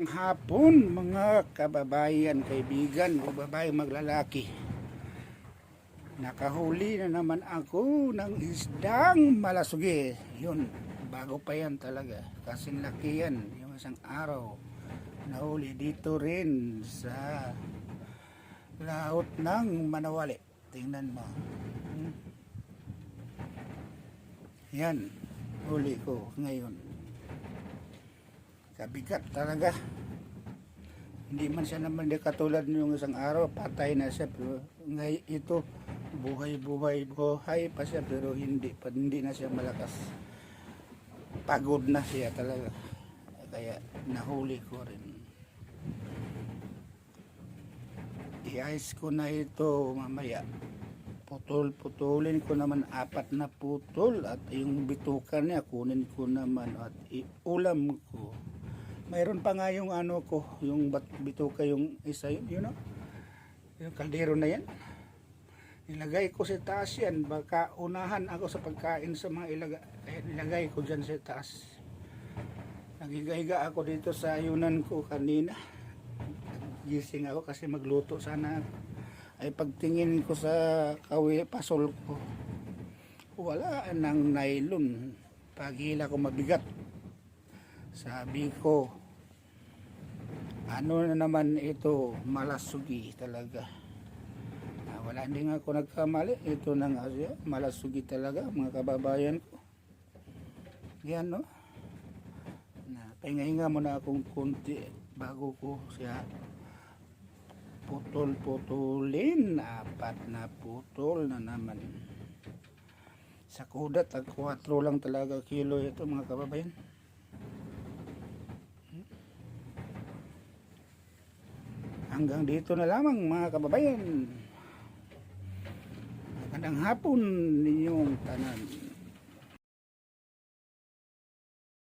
Magandang hapon mga kababayan, kaibigan o babae maglalaki. Nakahuli na naman ako ng isdang malasugi. Yun, bago pa yan talaga. Kasi laki yan, yung isang araw. Nahuli dito rin sa laot ng Manawali. Tingnan mo. Yan, huli ko ngayon. Kabigat talaga. Hindi man siya naman di katulad yung isang araw, patay na siya. Pero ngayon ito, buhay pa siya, pero hindi na siya malakas. Pagod na siya talaga. Kaya nahuli ko rin. I-ice ko na ito mamaya. Putulin ko naman 4 na putol, at yung bituka niya kunin ko naman at iulam ko. Mayroon pa nga yung ano ko, yung bituka, yung isa yun, you know? Yung kaldero na yan. Nilagay ko sa taas yan, baka unahan ako sa pagkain sa mga ilagay ko dyan sa taas. Nagiga ako dito sa ayunan ko kanina. Gising ako kasi magluto sana. Ay pagtingin ko sa pasol ko, wala nang nylon. Paghila ko mabigat. Sabi ko, ano na naman ito, malasugi talaga. Wala din ako nagkamali. Ito nang malasugi talaga mga kababayan ko. Yan, no? Pahinga-hinga muna akong kunti bago ko siya putol-putulin. 4 na putol na naman. Sa kudat, 4 lang talaga kilo ito mga kababayan. Hanggang dito na lamang mga kababayan. Magandang hapon ninyong tanan.